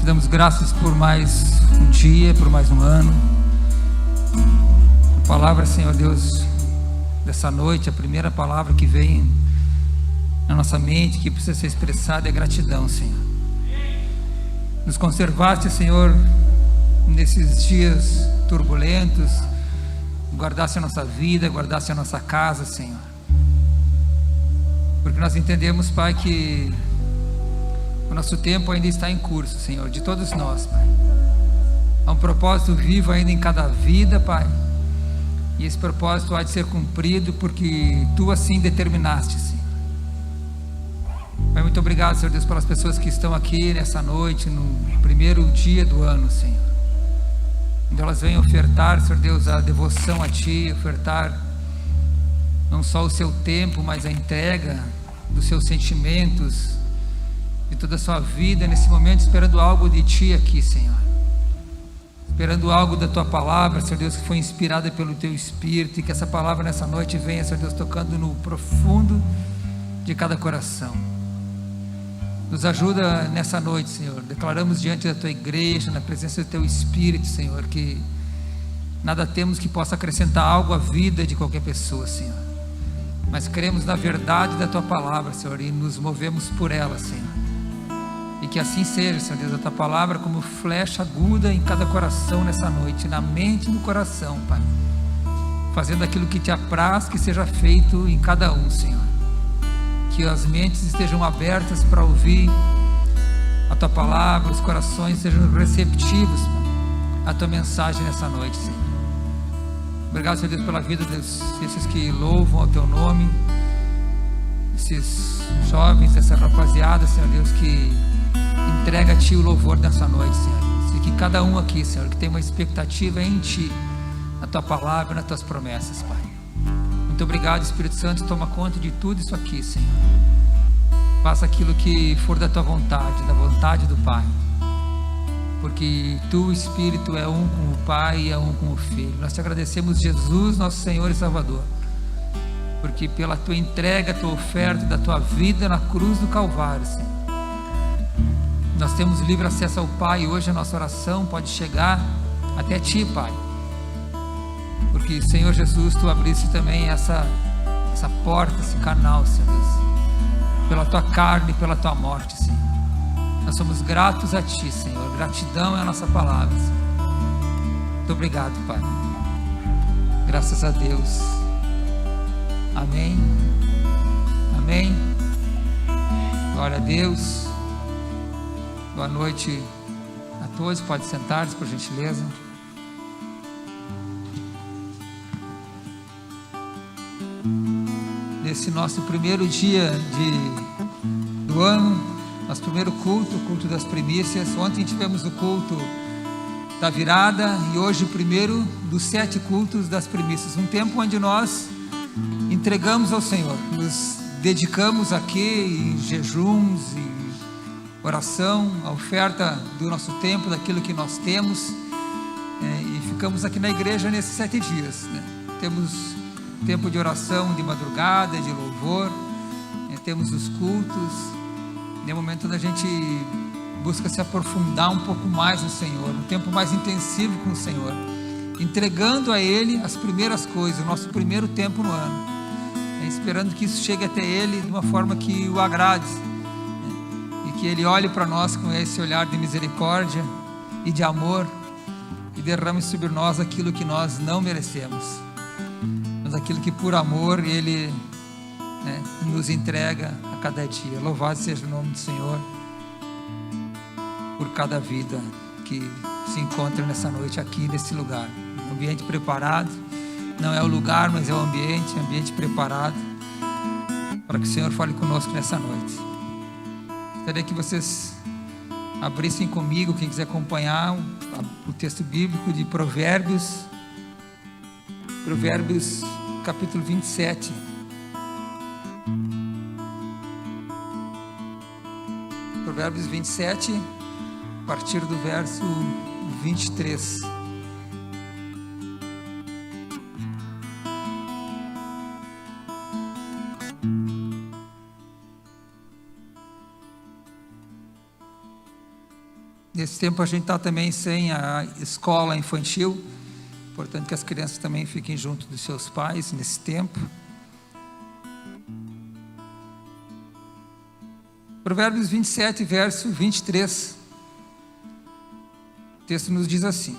damos graças por mais um dia, por mais um ano. A palavra, Senhor Deus, dessa noite, a primeira palavra que vem na nossa mente, que precisa ser expressada, é gratidão, Senhor. Nos conservaste, Senhor, nesses dias turbulentos, guardaste a nossa vida, guardaste a nossa casa, Senhor. Porque nós entendemos, Pai, que o nosso tempo ainda está em curso, Senhor, de todos nós, Pai. Há um propósito vivo ainda em cada vida, Pai. E esse propósito há de ser cumprido porque Tu assim determinaste, Senhor. Pai, muito obrigado, Senhor Deus, pelas pessoas que estão aqui nessa noite, no primeiro dia do ano, Senhor. Onde elas vêm ofertar, Senhor Deus, a devoção a Ti, ofertar não só o seu tempo, mas a entrega dos seus sentimentos, de toda a sua vida nesse momento, esperando algo de Ti aqui, Senhor. Esperando algo da Tua palavra, Senhor Deus, que foi inspirada pelo Teu Espírito, e que essa palavra nessa noite venha, Senhor Deus, tocando no profundo de cada coração. Nos ajuda nessa noite, Senhor. Declaramos diante da Tua igreja, na presença do Teu Espírito, Senhor, que nada temos que possa acrescentar algo à vida de qualquer pessoa, Senhor. Mas cremos na verdade da Tua palavra, Senhor, e nos movemos por ela, Senhor. E que assim seja, Senhor Deus, a Tua palavra como flecha aguda em cada coração nessa noite, na mente e no coração, Pai. Fazendo aquilo que Te apraz que seja feito em cada um, Senhor. Que as mentes estejam abertas para ouvir a Tua palavra, os corações sejam receptivos à Tua mensagem nessa noite, Senhor. Obrigado, Senhor Deus, pela vida desses que louvam ao Teu nome, esses jovens, essa rapaziada, Senhor Deus, que entrega a Ti o louvor nessa noite, Senhor Deus. E que cada um aqui, Senhor, que tem uma expectativa em Ti, na Tua palavra, nas Tuas promessas, Pai. Muito obrigado, Espírito Santo, toma conta de tudo isso aqui, Senhor. Faça aquilo que for da Tua vontade, da vontade do Pai. Porque Tu, Espírito, é um com o Pai e é um com o Filho. Nós Te agradecemos, Jesus, nosso Senhor e Salvador, porque pela Tua entrega, Tua oferta da Tua vida na cruz do Calvário, Senhor, nós temos livre acesso ao Pai. E hoje a nossa oração pode chegar até Ti, Pai, porque, Senhor Jesus, Tu abriste também essa porta, esse canal, Senhor Deus, pela Tua carne e pela Tua morte, Senhor. Nós somos gratos a Ti, Senhor. Gratidão é a nossa palavra, Senhor. Muito obrigado, Pai. Graças a Deus. Amém. Amém. Glória a Deus. Boa noite a todos. Pode sentar-se, por gentileza. Nesse nosso primeiro dia do ano, nosso primeiro culto, o culto das primícias. Ontem tivemos o culto da virada e hoje o primeiro dos 7 cultos das primícias. Um tempo onde nós entregamos ao Senhor, nos dedicamos aqui em jejuns e oração, a oferta do nosso tempo, daquilo que nós temos, e ficamos aqui na igreja nesses 7 dias, né? Temos tempo de oração de madrugada, de louvor, temos os cultos. É um momento onde a gente busca se aprofundar um pouco mais no Senhor, um tempo mais intensivo com o Senhor, entregando a Ele as primeiras coisas, o nosso primeiro tempo no ano, esperando que isso chegue até Ele de uma forma que o agrade, e que Ele olhe para nós com esse olhar de misericórdia e de amor, e derrame sobre nós aquilo que nós não merecemos, mas aquilo que por amor Ele nos entrega a cada dia. Louvado seja o nome do Senhor por cada vida que se encontra nessa noite aqui nesse lugar. Um ambiente preparado, não é o lugar, mas é o ambiente preparado para que o Senhor fale conosco nessa noite. Gostaria que vocês abrissem comigo, quem quiser acompanhar o texto bíblico de Provérbios capítulo 27. Provérbios 27, a partir do verso 23. Nesse tempo a gente está também sem a escola infantil, portanto que as crianças também fiquem junto dos seus pais nesse tempo. Provérbios 27, verso 23. O texto nos diz assim: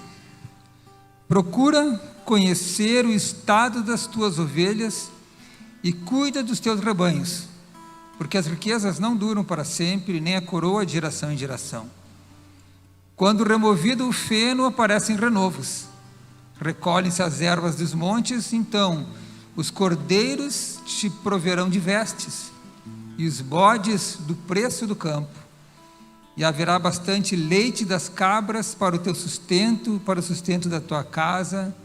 procura conhecer o estado das tuas ovelhas e cuida dos teus rebanhos, porque as riquezas não duram para sempre, nem a coroa de geração em geração. Quando removido o feno, aparecem renovos, recolhem-se as ervas dos montes, então os cordeiros te proverão de vestes, e os bodes do preço do campo, e haverá bastante leite das cabras para o teu sustento, para o sustento da tua casa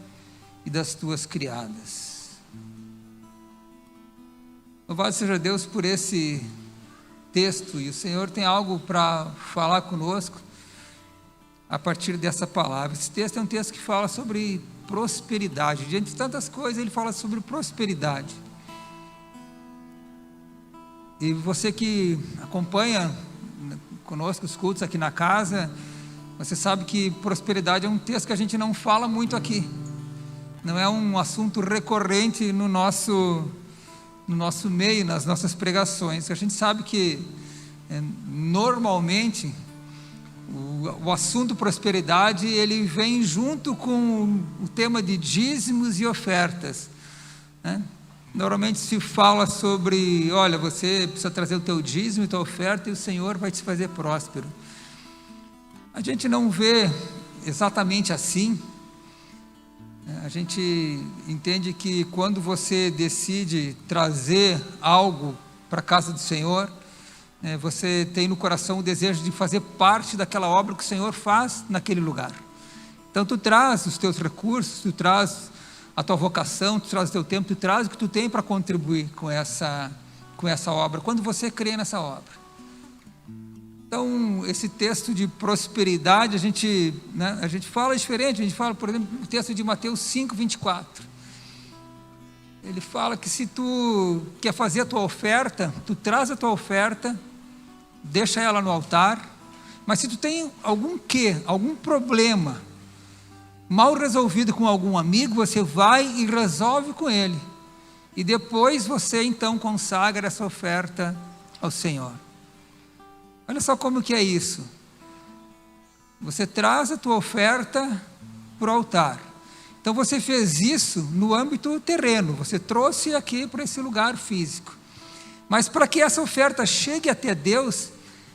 e das tuas criadas. Louvado seja Deus por esse texto, e o Senhor tem algo para falar conosco a partir dessa palavra. Esse texto é um texto que fala sobre prosperidade. Diante de tantas coisas, ele fala sobre prosperidade. E você que acompanha conosco os cultos aqui na casa, você sabe que prosperidade é um texto que a gente não fala muito aqui. Não é um assunto recorrente no nosso meio, nas nossas pregações. A gente sabe que normalmente o assunto prosperidade, ele vem junto com o tema de dízimos e ofertas, né? Normalmente se fala sobre, olha, você precisa trazer o teu dízimo e tua oferta e o Senhor vai te fazer próspero. A gente não vê exatamente assim. A gente entende que quando você decide trazer algo para a casa do Senhor, você tem no coração o desejo de fazer parte daquela obra que o Senhor faz naquele lugar. Então tu traz os teus recursos, tu traz a tua vocação, tu traz o teu tempo, tu traz o que tu tem para contribuir com essa obra, quando você crê nessa obra. Então, esse texto de prosperidade, a gente fala diferente. A gente fala, por exemplo, o texto de Mateus 5, 24. Ele fala que se tu quer fazer a tua oferta, tu traz a tua oferta, deixa ela no altar, mas se tu tem algum problema mal resolvido com algum amigo, você vai e resolve com ele, e depois você então consagra essa oferta ao Senhor. Olha só como que é isso. Você traz a tua oferta para o altar. Então você fez isso no âmbito terreno, você trouxe aqui para esse lugar físico. Mas para que essa oferta chegue até Deus,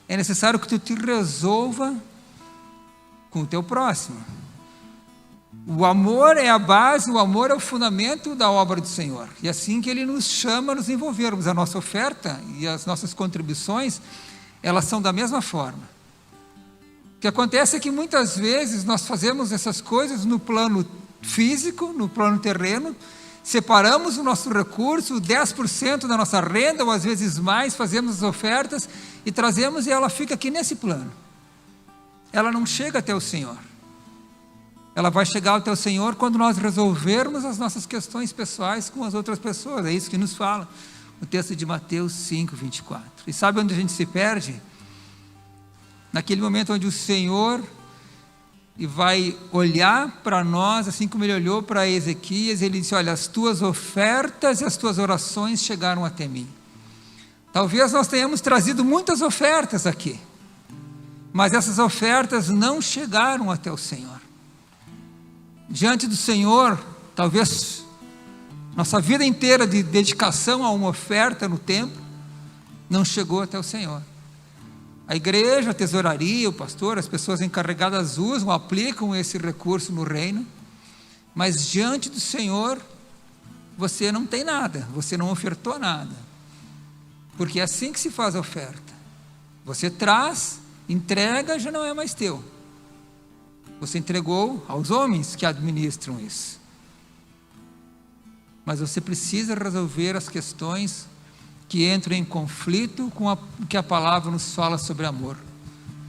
é necessário que tu te resolva com o teu próximo. O amor é a base, o amor é o fundamento da obra do Senhor. E assim que Ele nos chama a nos envolvermos. A nossa oferta e as nossas contribuições, elas são da mesma forma. O que acontece é que muitas vezes nós fazemos essas coisas no plano físico, no plano terreno, separamos o nosso recurso, 10% da nossa renda, ou às vezes mais, fazemos as ofertas e trazemos, e ela fica aqui nesse plano. Ela não chega até o Senhor. Ela vai chegar até o Senhor quando nós resolvermos as nossas questões pessoais com as outras pessoas. É isso que nos fala o texto de Mateus 5, 24. E sabe onde a gente se perde? Naquele momento onde o Senhor vai olhar para nós, assim como Ele olhou para Ezequias, Ele disse: olha, as tuas ofertas e as tuas orações chegaram até mim. Talvez nós tenhamos trazido muitas ofertas aqui, mas essas ofertas não chegaram até o Senhor. Diante do Senhor, talvez nossa vida inteira de dedicação a uma oferta no templo não chegou até o Senhor. A igreja, a tesouraria, o pastor, as pessoas encarregadas usam, aplicam esse recurso no reino, mas diante do Senhor você não tem nada, você não ofertou nada, porque é assim que se faz a oferta. Você traz, entrega, já não é mais teu. Você entregou aos homens que administram isso. Mas você precisa resolver as questões que entram em conflito com o que a palavra nos fala sobre amor,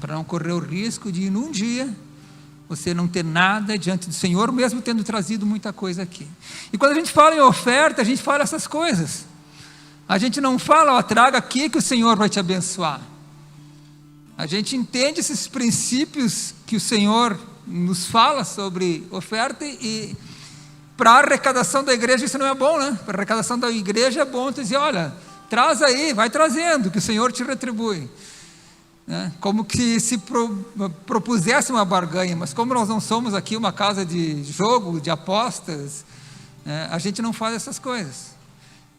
para não correr o risco de, num dia, você não ter nada diante do Senhor, mesmo tendo trazido muita coisa aqui. E quando a gente fala em oferta, a gente fala essas coisas. A gente não fala, ó, traga aqui que o Senhor vai te abençoar. A gente entende esses princípios que o Senhor nos fala sobre oferta, e para a arrecadação da igreja isso não é bom, né? Para a arrecadação da igreja é bom tu dizer, olha, traz aí, vai trazendo, que o Senhor te retribui. Né? Como que se propusesse uma barganha, mas como nós não somos aqui uma casa de jogo, de apostas, né? A gente não faz essas coisas.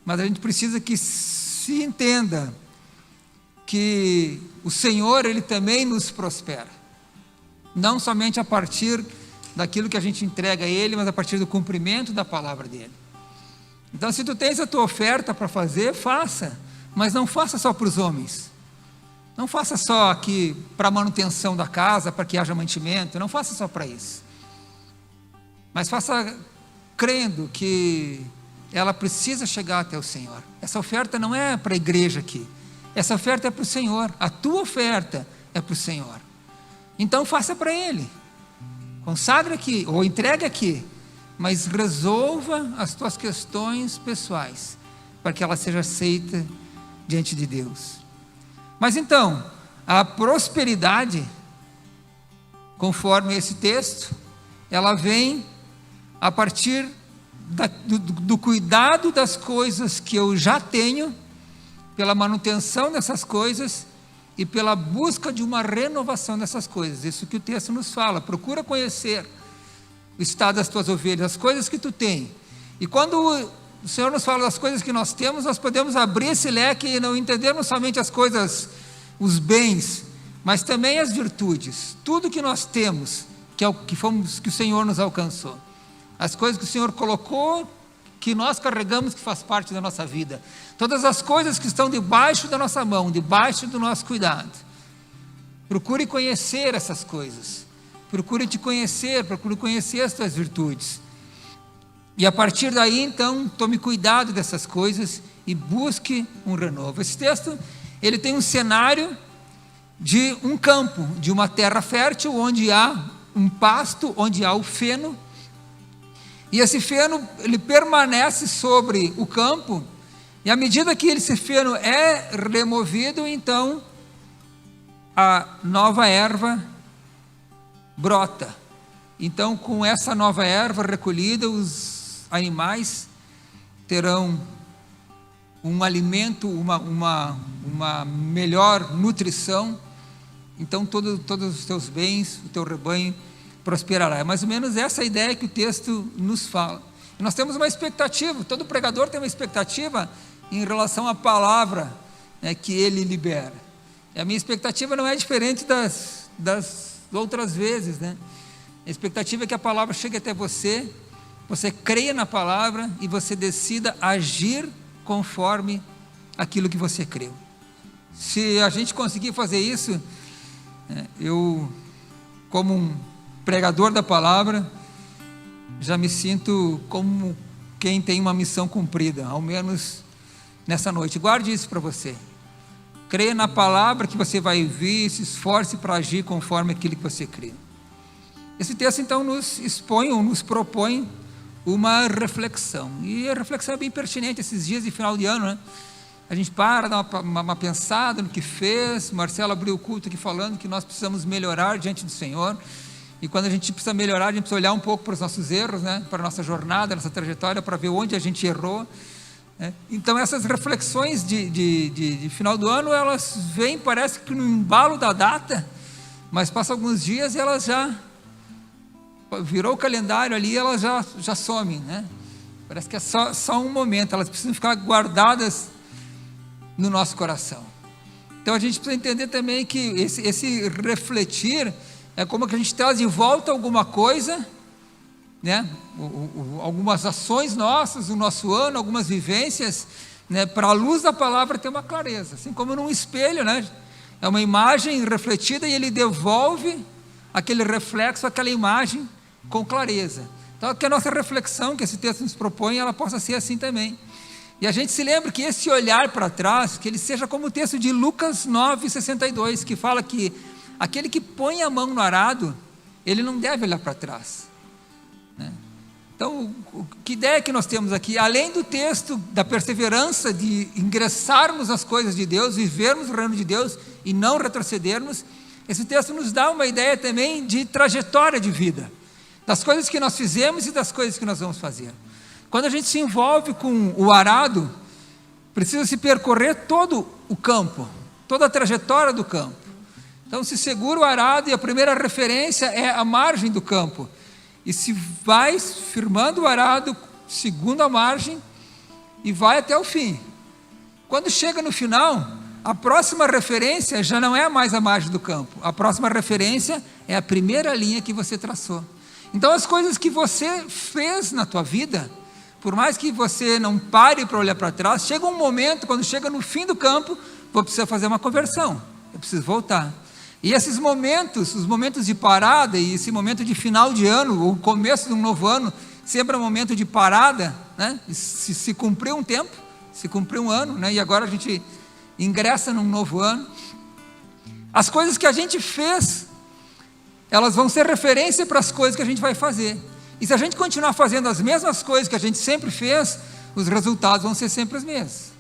Mas a gente precisa que se entenda que o Senhor, Ele também nos prospera, não somente a partir daquilo que a gente entrega a Ele, mas a partir do cumprimento da palavra dEle. Então, se tu tens a tua oferta para fazer, faça, mas não faça só para os homens, não faça só aqui para a manutenção da casa, para que haja mantimento, não faça só para isso, mas faça crendo que ela precisa chegar até o Senhor. Essa oferta não é para a igreja aqui, essa oferta é para o Senhor, a tua oferta é para o Senhor. Então faça para Ele, consagre aqui, ou entregue aqui, mas resolva as tuas questões pessoais, para que ela seja aceita diante de Deus. Mas então, a prosperidade, conforme esse texto, ela vem a partir do cuidado das coisas que eu já tenho, pela manutenção dessas coisas e pela busca de uma renovação dessas coisas. Isso que o texto nos fala. Procura conhecer o estado das tuas ovelhas, as coisas que tu tem. E quando o Senhor nos fala das coisas que nós temos, nós podemos abrir esse leque e não entendermos somente as coisas, os bens, mas também as virtudes. Tudo que nós temos, que o Senhor nos alcançou. As coisas que o Senhor colocou, que nós carregamos, que faz parte da nossa vida. Todas as coisas que estão debaixo da nossa mão, debaixo do nosso cuidado. Procure conhecer essas coisas. Procure te conhecer, procure conhecer as tuas virtudes. E a partir daí, então, tome cuidado dessas coisas e busque um renovo. Esse texto, ele tem um cenário de um campo, de uma terra fértil, onde há um pasto, onde há o feno. E esse feno, ele permanece sobre o campo, e à medida que esse feno é removido, então a nova erva brota. Então, com essa nova erva recolhida, os animais terão um alimento, uma melhor nutrição. Então, todos os teus bens, o teu rebanho prosperará. É mais ou menos essa ideia que o texto nos fala. E nós temos uma expectativa, todo pregador tem uma expectativa em relação à palavra, né, que ele libera. E a minha expectativa não é diferente das outras vezes, né? A expectativa é que a palavra chegue até você, você creia na palavra e você decida agir conforme aquilo que você creu. Se a gente conseguir fazer isso, eu, como um pregador da palavra, já me sinto como quem tem uma missão cumprida, ao menos nessa noite. Guarde isso para você. Creia na palavra que você vai ouvir, se esforce para agir conforme aquilo que você crê. Esse texto então nos expõe ou nos propõe uma reflexão, e a reflexão é bem pertinente esses dias de final de ano, né? A gente para, dá uma pensada no que fez. Marcelo abriu o culto aqui falando que nós precisamos melhorar diante do Senhor. E quando a gente precisa melhorar, a gente precisa olhar um pouco para os nossos erros, né? Para a nossa jornada, nossa trajetória, para ver onde a gente errou, né? Então essas reflexões de final do ano, elas vêm, parece que no embalo da data, mas passam alguns dias e elas já virou o calendário ali, elas já somem, né? Parece que é só um momento, elas precisam ficar guardadas no nosso coração. Então a gente precisa entender também que esse refletir é como que a gente traz de volta alguma coisa, né? Algumas ações nossas, o nosso ano, algumas vivências, né? Para a luz da palavra ter uma clareza, assim como num espelho, né? É uma imagem refletida e ele devolve aquele reflexo, aquela imagem com clareza. Então que a nossa reflexão, que esse texto nos propõe, ela possa ser assim também. E a gente se lembra que esse olhar para trás, que ele seja como o texto de Lucas 9:62, que fala que aquele que põe a mão no arado, ele não deve olhar para trás, né? Então, que ideia que nós temos aqui? Além do texto da perseverança de ingressarmos nas coisas de Deus, vivermos o reino de Deus e não retrocedermos, esse texto nos dá uma ideia também de trajetória de vida, das coisas que nós fizemos e das coisas que nós vamos fazer. Quando a gente se envolve com o arado, precisa se percorrer todo o campo, toda a trajetória do campo. Então se segura o arado e a primeira referência é a margem do campo. E se vai firmando o arado, segundo a margem, e vai até o fim. Quando chega no final, a próxima referência já não é mais a margem do campo. A próxima referência é a primeira linha que você traçou. Então as coisas que você fez na tua vida, por mais que você não pare para olhar para trás, chega um momento, quando chega no fim do campo, vou precisar fazer uma conversão, eu preciso voltar. E esses momentos, os momentos de parada, e esse momento de final de ano, ou começo de um novo ano, sempre é um momento de parada, né? Se cumpriu um tempo, se cumpriu um ano, né? E agora a gente ingressa num novo ano. As coisas que a gente fez, elas vão ser referência para as coisas que a gente vai fazer. E se a gente continuar fazendo as mesmas coisas que a gente sempre fez, os resultados vão ser sempre os mesmos.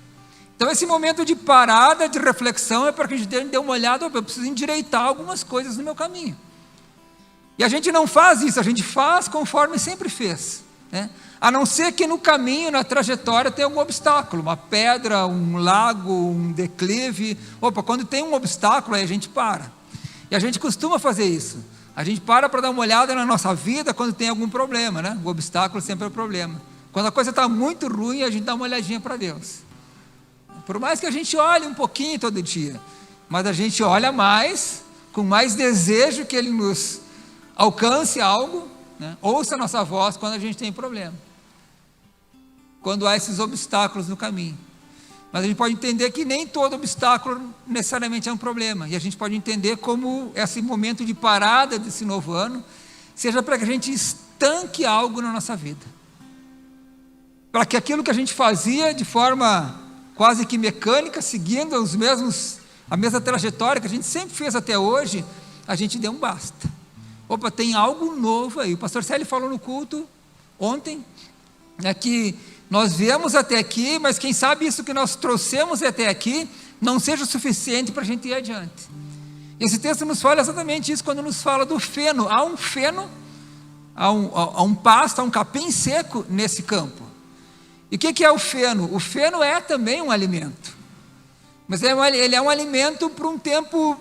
Então esse momento de parada, de reflexão, é para que a gente dê uma olhada, eu preciso endireitar algumas coisas no meu caminho. E a gente não faz isso, a gente faz conforme sempre fez, né? A não ser que no caminho, na trajetória, tenha algum obstáculo, uma pedra, um lago, um declive. Quando tem um obstáculo, aí a gente para. E a gente costuma fazer isso. A gente para dar uma olhada na nossa vida quando tem algum problema, né? O obstáculo sempre é o problema. Quando a coisa está muito ruim, a gente dá uma olhadinha para Deus. Por mais que a gente olhe um pouquinho todo dia, mas a gente olha mais, com mais desejo que Ele nos alcance algo, né? Ouça a nossa voz quando a gente tem problema, quando há esses obstáculos no caminho. Mas a gente pode entender que nem todo obstáculo necessariamente é um problema, e a gente pode entender como esse momento de parada desse novo ano seja para que a gente estanque algo na nossa vida, para que aquilo que a gente fazia de forma quase que mecânica, seguindo a mesma trajetória que a gente sempre fez até hoje, a gente dê um basta. Tem algo novo aí. O pastor Célio falou no culto ontem, né, que nós viemos até aqui, mas quem sabe isso que nós trouxemos até aqui não seja o suficiente para a gente ir adiante. Esse texto nos fala exatamente isso, quando nos fala do feno. Há um feno, há um pasto, há um capim seco nesse campo. E o que é o feno? O feno é também um alimento, mas ele é um alimento para um tempo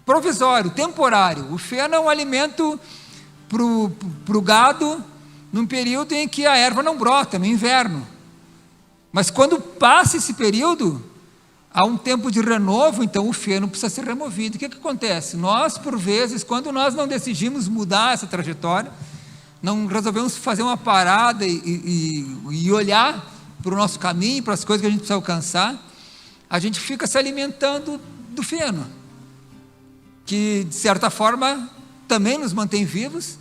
provisório, temporário. O feno é um alimento para o gado num período em que a erva não brota, no inverno. Mas quando passa esse período, há um tempo de renovo, então o feno precisa ser removido. O que acontece? Nós, por vezes, quando nós não decidimos mudar essa trajetória, não resolvemos fazer uma parada e olhar para o nosso caminho, para as coisas que a gente precisa alcançar, a gente fica se alimentando do feno, que de certa forma também nos mantém vivos,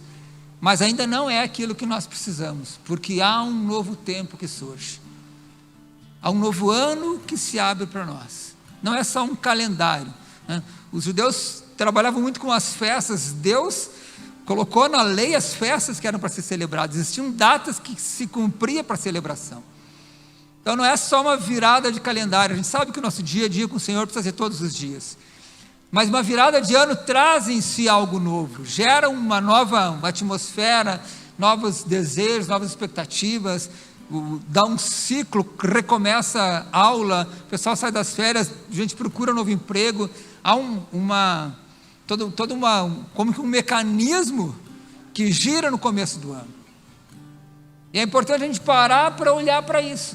mas ainda não é aquilo que nós precisamos, porque há um novo tempo que surge, há um novo ano que se abre para nós. Não é só um calendário, né? Os judeus trabalhavam muito com as festas. Deus colocou na lei as festas que eram para ser celebradas, existiam datas que se cumpria para a celebração. Então não é só uma virada de calendário, a gente sabe que o nosso dia a dia com o Senhor precisa ser todos os dias, mas uma virada de ano traz em si algo novo, gera uma nova atmosfera, novos desejos, novas expectativas, dá um ciclo, recomeça a aula, o pessoal sai das férias, a gente procura um novo emprego, há como que um mecanismo que gira no começo do ano. E é importante a gente parar para olhar para isso.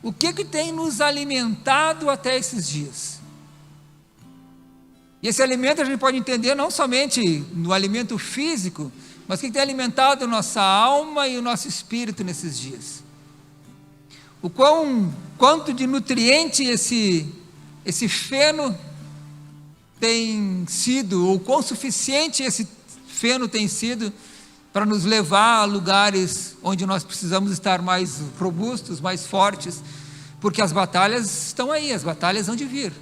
O que tem nos alimentado até esses dias? E esse alimento a gente pode entender não somente no alimento físico, mas o que tem alimentado nossa alma e o nosso espírito nesses dias. Quanto de nutriente esse feno tem sido, ou quão suficiente esse feno tem sido para nos levar a lugares onde nós precisamos estar mais robustos, mais fortes, porque as batalhas estão aí, as batalhas vão de vir,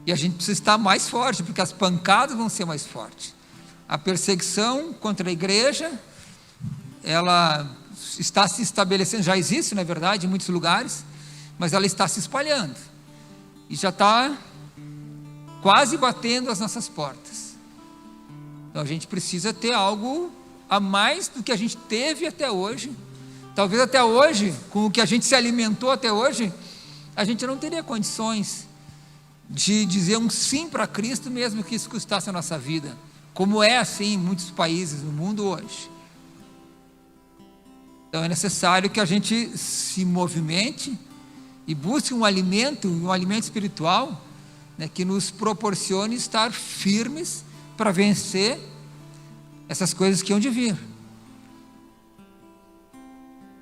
e a gente precisa estar mais forte, porque as pancadas vão ser mais fortes. A perseguição contra a igreja, ela está se estabelecendo, já existe na verdade em muitos lugares, mas ela está se espalhando, e já está quase batendo as nossas portas. Então a gente precisa ter algo a mais do que a gente teve até hoje. Talvez até hoje, com o que a gente se alimentou até hoje, a gente não teria condições de dizer um sim para Cristo, mesmo que isso custasse a nossa vida, como é assim em muitos países no mundo hoje. Então é necessário que a gente se movimente e busque um alimento espiritual, né, que nos proporcione estar firmes para vencer essas coisas que hão de vir.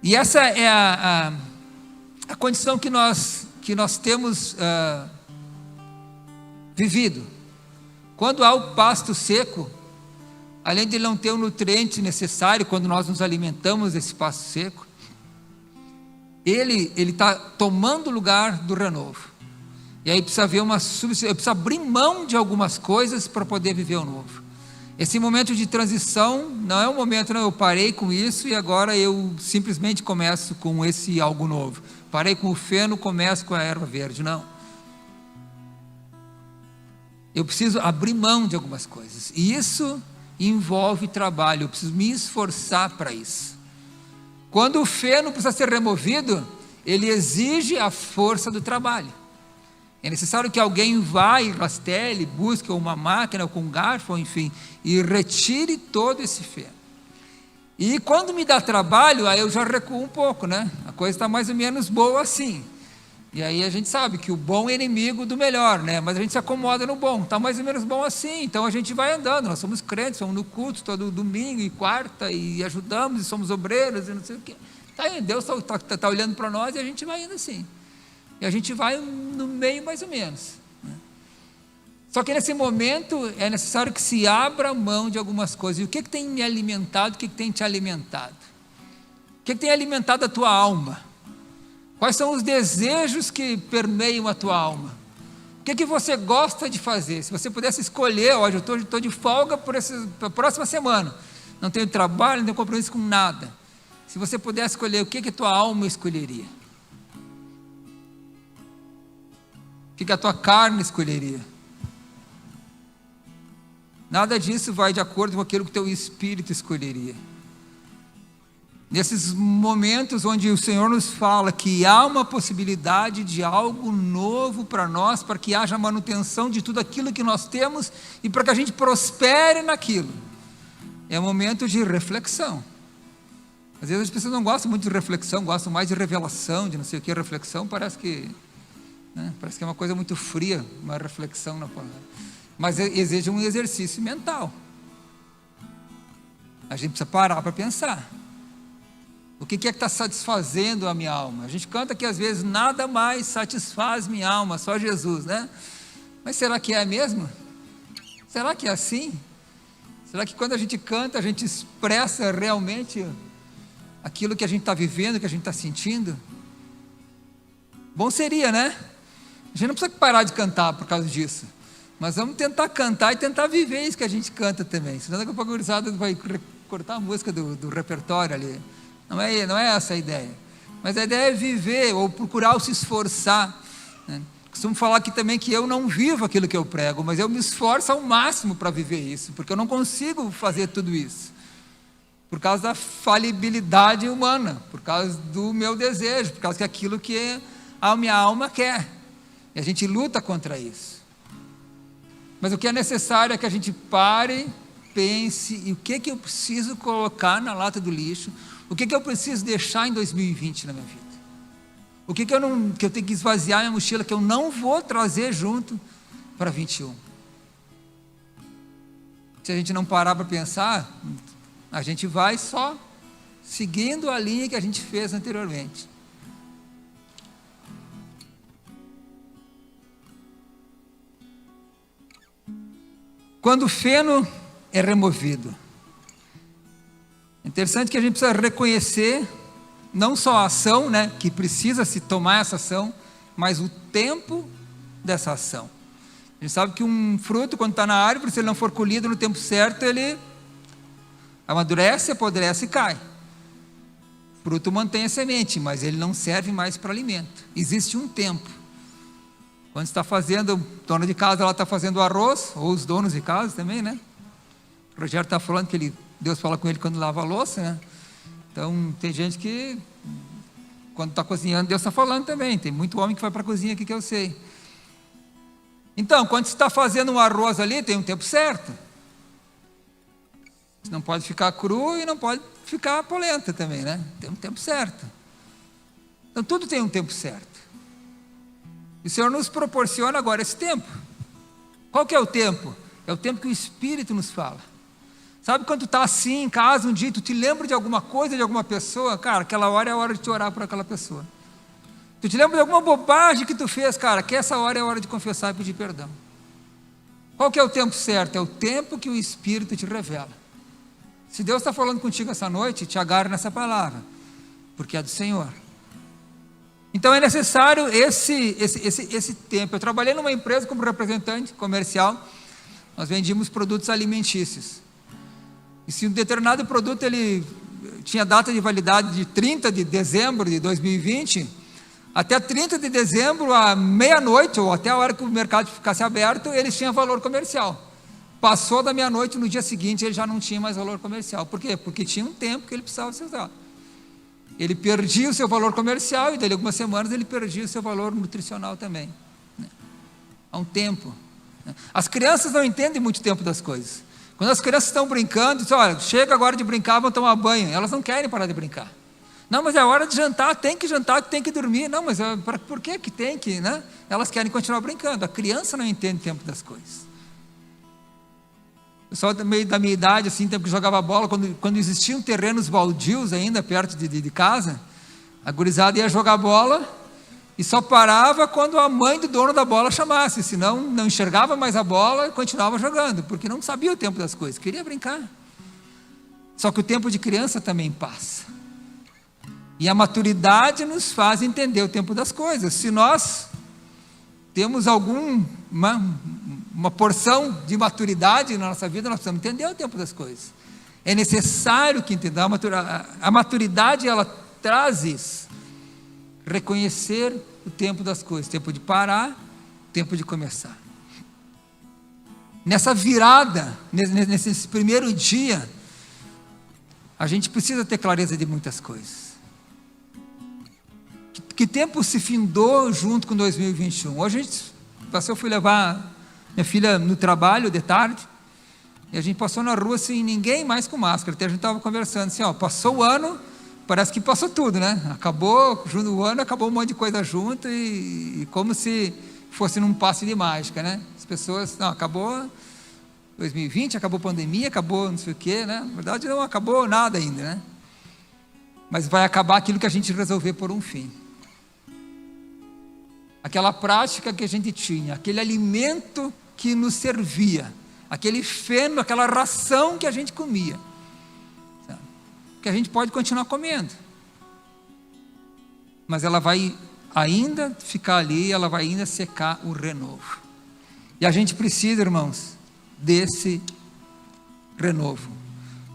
E essa é a condição que nós temos vivido. Quando há o pasto seco, além de não ter o nutriente necessário quando nós nos alimentamos desse pasto seco, ele está tomando o lugar do renovo. E aí precisa haver precisa abrir mão de algumas coisas para poder viver o novo. Esse momento de transição não é um momento, não, eu parei com isso e agora eu simplesmente começo com esse algo novo. Parei com o feno, começo com a erva verde. Não. Eu preciso abrir mão de algumas coisas. E isso envolve trabalho, eu preciso me esforçar para isso. Quando o feno precisa ser removido, ele exige a força do trabalho. É necessário que alguém vá e rastele, busque uma máquina ou com um garfo, enfim, e retire todo esse feno. E quando me dá trabalho, aí eu já recuo um pouco, né? A coisa está mais ou menos boa assim. E aí a gente sabe que o bom é inimigo do melhor, né? Mas a gente se acomoda no bom, está mais ou menos bom assim, então a gente vai andando. Nós somos crentes, somos no culto todo domingo e quarta, e ajudamos, e somos obreiros, e não sei o quê. Tá aí, Deus está olhando para nós e a gente vai indo assim. E a gente vai no meio mais ou menos, né? Só que nesse momento é necessário que se abra mão de algumas coisas. E o que tem me alimentado, o que tem te alimentado? O que tem alimentado a tua alma? Quais são os desejos que permeiam a tua alma? O que você gosta de fazer? Se você pudesse escolher, hoje eu estou de folga para a próxima semana, não tenho trabalho, não tenho compromisso com nada. Se você pudesse escolher, o que a tua alma escolheria? O que a tua carne escolheria? Nada disso vai de acordo com aquilo que o teu espírito escolheria. Nesses momentos onde o Senhor nos fala que há uma possibilidade de algo novo para nós, para que haja manutenção de tudo aquilo que nós temos e para que a gente prospere naquilo, é um momento de reflexão. Às vezes as pessoas não gostam muito de reflexão, gostam mais de revelação, de não sei o que. Reflexão parece que é uma coisa muito fria, uma reflexão na palavra, mas exige um exercício mental. A gente precisa parar para pensar. O que é que está satisfazendo a minha alma? A gente canta que às vezes nada mais satisfaz minha alma, só Jesus, né? Mas será que é mesmo? Será que é assim? Será que quando a gente canta, a gente expressa realmente aquilo que a gente está vivendo, que a gente está sentindo? Bom seria, né? A gente não precisa parar de cantar por causa disso, mas vamos tentar cantar e tentar viver isso que a gente canta também, senão daqui a pouco a gurizada vai cortar a música do repertório ali. Não é essa a ideia, mas a ideia é viver, ou procurar se esforçar, né? Costumo falar aqui também que eu não vivo aquilo que eu prego, mas eu me esforço ao máximo para viver isso, porque eu não consigo fazer tudo isso, por causa da falibilidade humana, por causa do meu desejo, por causa daquilo que a minha alma quer, e a gente luta contra isso. Mas o que é necessário é que a gente pare, pense, e o que eu preciso colocar na lata do lixo, o que eu preciso deixar em 2020 na minha vida, o que eu tenho que esvaziar minha mochila, que eu não vou trazer junto para 21. Se a gente não parar para pensar, a gente vai só seguindo a linha que a gente fez anteriormente. Quando o feno é removido, é interessante que a gente precisa reconhecer não só a ação, né, que precisa se tomar essa ação, mas o tempo dessa ação. A gente sabe que um fruto, quando está na árvore, se ele não for colhido no tempo certo, ele amadurece, apodrece e cai. fruto mantém a semente, mas ele não serve mais para alimento. Existe um tempo. Quando está fazendo, o dono de casa lá está fazendo o arroz, ou os donos de casa também, né? O Rogério está falando que Deus fala com ele quando lava a louça, né? Então, tem gente que, quando está cozinhando, Deus está falando também. Tem muito homem que vai para a cozinha aqui que eu sei. Então, quando você está fazendo um arroz ali, tem um tempo certo. Você não pode ficar cru e não pode ficar polenta também, né? Tem um tempo certo. Então, tudo tem um tempo certo. E o Senhor nos proporciona agora esse tempo. Qual que é o tempo? É o tempo que o Espírito nos fala. Sabe quando tu está assim em casa um dia, tu te lembra de alguma coisa, de alguma pessoa? Cara, aquela hora é a hora de te orar por aquela pessoa. Tu te lembra de alguma bobagem que tu fez? Cara, que essa hora é a hora de confessar e pedir perdão. Qual que é o tempo certo? É o tempo que o Espírito te revela. Se Deus está falando contigo essa noite, te agarre nessa palavra, porque é do Senhor. Então é necessário esse tempo. Eu trabalhei numa empresa como representante comercial, nós vendíamos produtos alimentícios. E se um determinado produto ele tinha data de validade de 30 de dezembro de 2020, até 30 de dezembro, à meia-noite, ou até a hora que o mercado ficasse aberto, eles tinham valor comercial. Passou da meia-noite, no dia seguinte, ele já não tinha mais valor comercial. Por quê? Porque tinha um tempo que ele precisava ser usado. Ele perdia o seu valor comercial e, dali algumas semanas, ele perdia o seu valor nutricional também. Há um tempo. As crianças não entendem muito tempo das coisas. Quando as crianças estão brincando, dizem, olha, chega agora de brincar, vão tomar banho. Elas não querem parar de brincar. Não, mas é hora de jantar, tem que dormir. Não, mas por que tem que, né? Elas querem continuar brincando. A criança não entende o tempo das coisas. O pessoal meio da minha idade, assim, tempo que jogava bola, quando existiam terrenos baldios ainda, perto de casa, a gurizada ia jogar bola e só parava quando a mãe do dono da bola chamasse, senão não enxergava mais a bola e continuava jogando, porque não sabia o tempo das coisas, queria brincar. Só que o tempo de criança também passa. E a maturidade nos faz entender o tempo das coisas. Se nós temos uma porção de maturidade na nossa vida, nós precisamos entender o tempo das coisas. É necessário que entendamos. A maturidade, ela traz isso. Reconhecer o tempo das coisas. Tempo de parar, tempo de começar. Nessa virada, nesse primeiro dia, a gente precisa ter clareza de muitas coisas. Que tempo se findou junto com 2021? Hoje eu fui levar minha filha no trabalho de tarde, e a gente passou na rua assim, ninguém mais com máscara. Até a gente estava conversando assim, passou o ano, parece que passou tudo, né? Acabou o ano, acabou um monte de coisa junto, e como se fosse num passe de mágica, né? As pessoas, não, acabou 2020, acabou a pandemia, acabou não sei o quê, né? Na verdade não acabou nada ainda, né? Mas vai acabar aquilo que a gente resolver por um fim. Aquela prática que a gente tinha, aquele alimento que nos servia, aquele feno, aquela ração que a gente comia, sabe? Que a gente pode continuar comendo, mas ela vai ainda ficar ali, ela vai ainda secar o renovo, e a gente precisa, irmãos, desse renovo.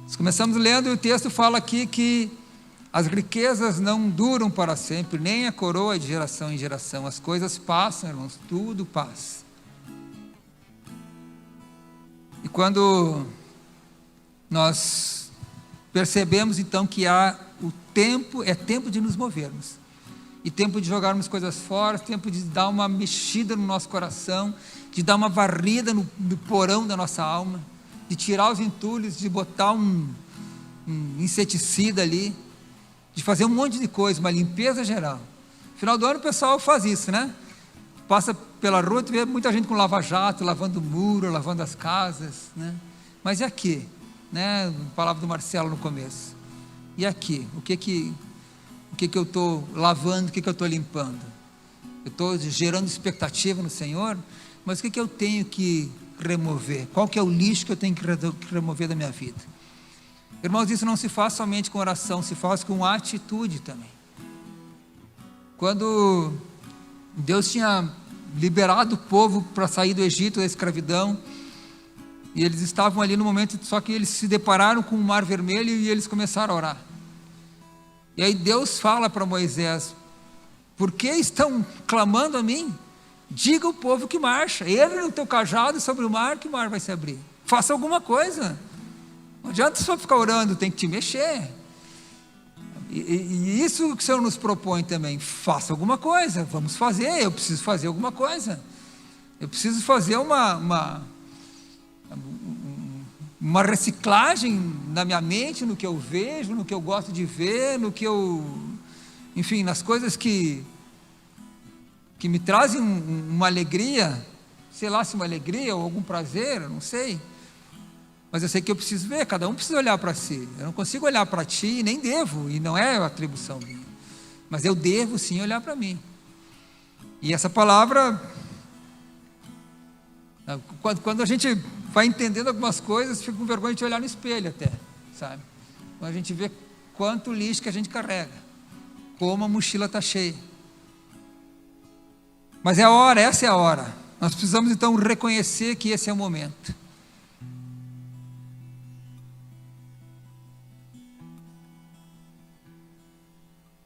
Nós começamos lendo e o texto fala aqui que as riquezas não duram para sempre, nem a coroa de geração em geração. As coisas passam, irmãos, tudo passa. E quando nós percebemos então que é tempo de nos movermos, e tempo de jogarmos coisas fora, tempo de dar uma mexida no nosso coração, de dar uma varrida no porão da nossa alma, de tirar os entulhos, de botar um inseticida ali, de fazer um monte de coisa, uma limpeza geral. No final do ano o pessoal faz isso, né? Passa pela rua, tu vê muita gente com lava-jato, lavando o muro, lavando as casas, né? Mas e aqui? Né? A palavra do Marcelo no começo. E aqui? O que eu estou lavando, o que eu estou limpando? Eu estou gerando expectativa no Senhor, mas o que eu tenho que remover? Qual que é o lixo que eu tenho que remover da minha vida? Irmãos, isso não se faz somente com oração, se faz com atitude também. Quando Deus tinha liberado o povo para sair do Egito, da escravidão, e eles estavam ali no momento, só que eles se depararam com o Mar Vermelho e eles começaram a orar. E aí Deus fala para Moisés: por que estão clamando a mim? Diga ao povo que marcha, ergue o teu cajado sobre o mar, que o mar vai se abrir. Faça alguma coisa. Não adianta só ficar orando, tem que te mexer. E isso que o Senhor nos propõe também: faça alguma coisa. Vamos fazer, eu preciso fazer alguma coisa. Eu preciso fazer uma reciclagem na minha mente, no que eu vejo, no que eu gosto de ver, no que eu, enfim, nas coisas que me trazem uma alegria, sei lá se uma alegria ou algum prazer, eu não sei, mas eu sei que eu preciso ver, cada um precisa olhar para si. Eu não consigo olhar para ti, nem devo, e não é atribuição minha, mas eu devo sim olhar para mim. E essa palavra, quando a gente vai entendendo algumas coisas, fica com vergonha de olhar no espelho até, sabe? Quando a gente vê quanto lixo que a gente carrega, como a mochila está cheia. Mas é a hora, essa é a hora. Nós precisamos então reconhecer que esse é o momento.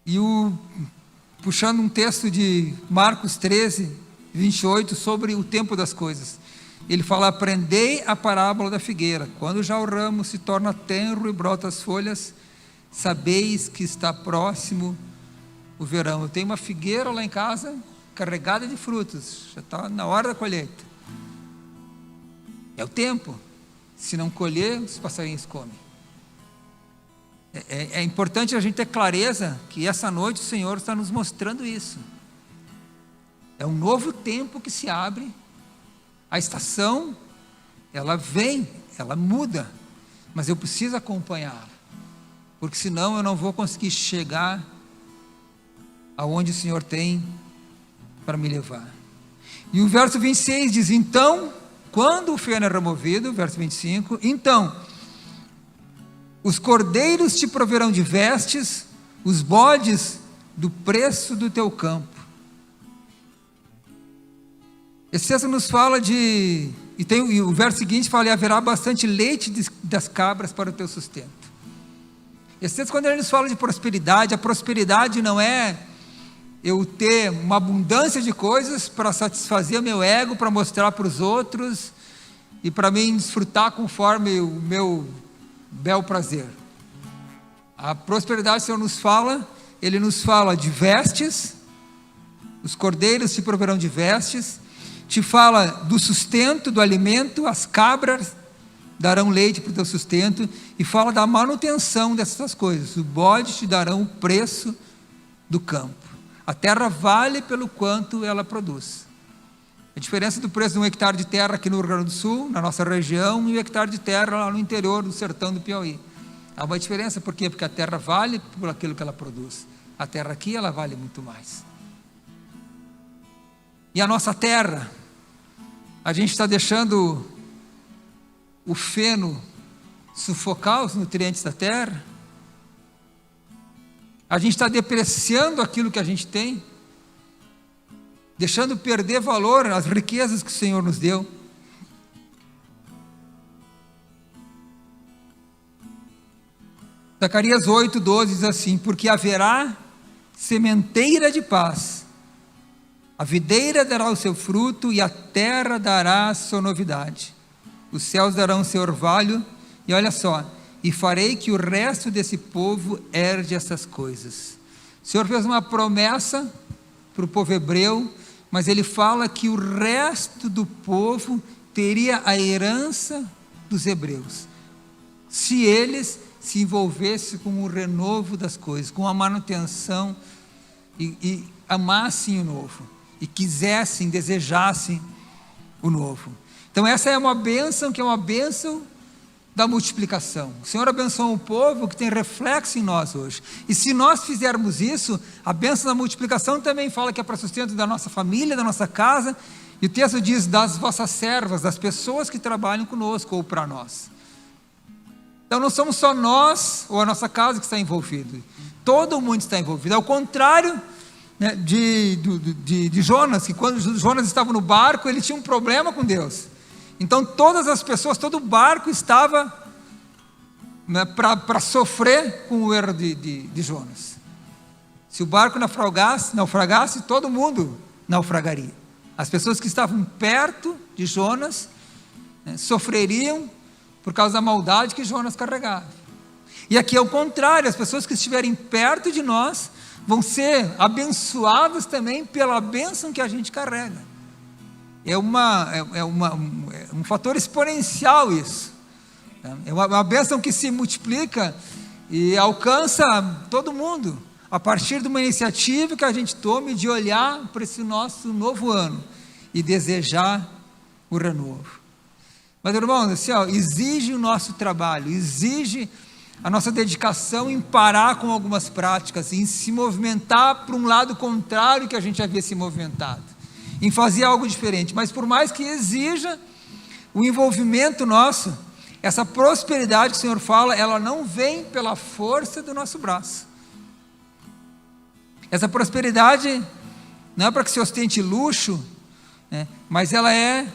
E puxando um texto de Marcos 13, 28, sobre o tempo das coisas. Ele fala: aprendei a parábola da figueira. Quando já o ramo se torna tenro e brota as folhas, sabeis que está próximo o verão. Eu tenho uma figueira lá em casa, carregada de frutos, já está na hora da colheita. É o tempo. Se não colher, os passarinhos comem. É importante a gente ter clareza que essa noite o Senhor está nos mostrando isso. É um novo tempo que se abre. A estação, ela vem, ela muda, mas eu preciso acompanhá-la, porque senão eu não vou conseguir chegar aonde o Senhor tem para me levar. E o verso 26 diz: então, quando o feno é removido, verso 25, então os cordeiros te proverão de vestes, os bodes do preço do teu campo. Esse texto nos fala e o verso seguinte fala: e haverá bastante leite das cabras para o teu sustento. Esse texto, quando ele nos fala de prosperidade, a prosperidade não é eu ter uma abundância de coisas para satisfazer o meu ego, para mostrar para os outros e para mim desfrutar conforme o meu bel prazer. A prosperidade, o Senhor nos fala, Ele nos fala de vestes, os cordeiros te proverão de vestes, te fala do sustento, do alimento, as cabras darão leite para o teu sustento, e fala da manutenção dessas coisas. O bode te darão o preço do campo. A terra vale pelo quanto ela produz. A diferença do preço de 1 hectare de terra aqui no Rio Grande do Sul, na nossa região, e 1 hectare de terra lá no interior do sertão do Piauí. Há uma diferença, por quê? Porque a terra vale por aquilo que ela produz. A terra aqui, ela vale muito mais. E a nossa terra, a gente está deixando o feno sufocar os nutrientes da terra, a gente está depreciando aquilo que a gente tem, deixando perder valor às riquezas que o Senhor nos deu. Zacarias 8:12 diz assim: porque haverá sementeira de paz, a videira dará o seu fruto e a terra dará a sua novidade, os céus darão o seu orvalho, e olha só, e farei que o resto desse povo herde essas coisas. O Senhor fez uma promessa para o povo hebreu, mas Ele fala que o resto do povo teria a herança dos hebreus, se eles se envolvessem com o renovo das coisas, com a manutenção, e amassem o novo, e quisessem, desejassem o novo. Então essa é uma bênção, que é uma bênção da multiplicação. O Senhor abençoa um povo que tem reflexo em nós hoje, e se nós fizermos isso, a bênção da multiplicação também fala que é para sustento da nossa família, da nossa casa, e o texto diz: das vossas servas, das pessoas que trabalham conosco ou para nós. Então não somos só nós ou a nossa casa que está envolvido, todo mundo está envolvido. Ao contrário, né, de Jonas, que quando Jonas estava no barco, ele tinha um problema com Deus. Então todas as pessoas, todo o barco estava, né, para sofrer com o erro de Jonas. Se o barco naufragasse, todo mundo naufragaria. As pessoas que estavam perto de Jonas, né, sofreriam por causa da maldade que Jonas carregava. E aqui é o contrário, as pessoas que estiverem perto de nós vão ser abençoadas também pela bênção que a gente carrega. É um fator exponencial isso. É uma bênção que se multiplica e alcança todo mundo, a partir de uma iniciativa que a gente tome de olhar para esse nosso novo ano e desejar o renovo. Mas, irmãos, assim, exige o nosso trabalho, exige a nossa dedicação em parar com algumas práticas, em se movimentar para um lado contrário que a gente havia se movimentado, em fazer algo diferente. Mas por mais que exija o envolvimento nosso, essa prosperidade que o Senhor fala, ela não vem pela força do nosso braço. Essa prosperidade não é para que se ostente luxo, né, mas ela é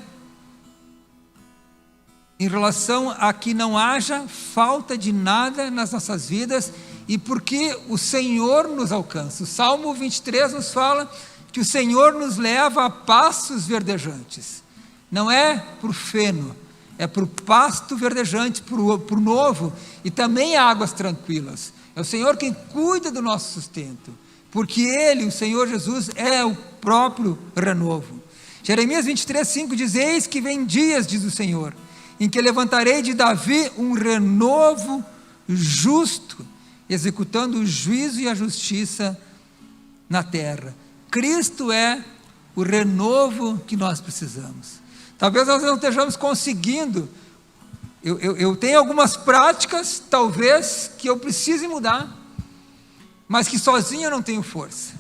em relação a que não haja falta de nada nas nossas vidas, e porque o Senhor nos alcança. O Salmo 23 nos fala que o Senhor nos leva a pastos verdejantes. Não é para o feno, é para o pasto verdejante, para o novo, e também águas tranquilas. É o Senhor quem cuida do nosso sustento, porque Ele, o Senhor Jesus, é o próprio renovo. Jeremias 23:5 diz: eis que vem dias, diz o Senhor, em que levantarei de Davi um renovo justo, executando o juízo e a justiça na terra. Cristo é o renovo que nós precisamos. Talvez nós não estejamos conseguindo, eu tenho algumas práticas, talvez, que eu precise mudar, mas que sozinho eu não tenho força,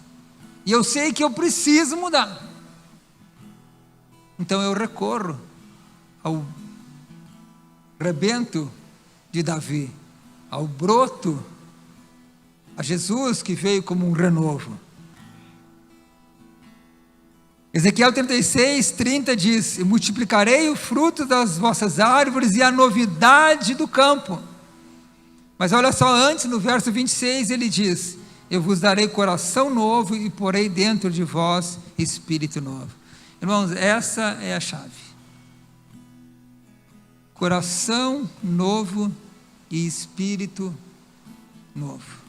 e eu sei que eu preciso mudar, então eu recorro ao rebento de Davi, ao broto, a Jesus que veio como um renovo. Ezequiel 36:30 diz: multiplicarei o fruto das vossas árvores e a novidade do campo. Mas olha só, antes no verso 26 ele diz: eu vos darei coração novo e porei dentro de vós espírito novo. Irmãos, essa é a chave. Coração novo e espírito novo.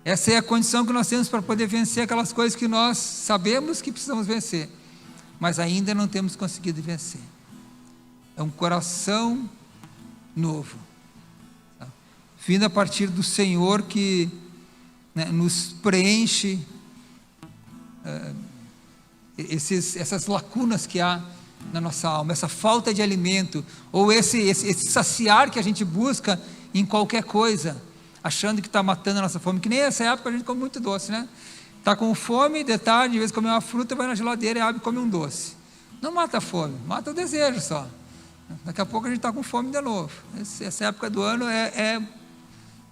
Essa é a condição que nós temos para poder vencer aquelas coisas que nós sabemos que precisamos vencer, mas ainda não temos conseguido vencer. É um coração novo, tá? Vindo a partir do Senhor que, né, nos preenche essas lacunas que há na nossa alma, essa falta de alimento, ou esse saciar que a gente busca em qualquer coisa, achando que está matando a nossa fome. Que nem essa época a gente come muito doce, né? Está com fome, de tarde, de vez comer uma fruta, vai na geladeira e abre e come um doce. Não mata a fome, mata o desejo só. Daqui a pouco a gente está com fome de novo. Essa época do ano é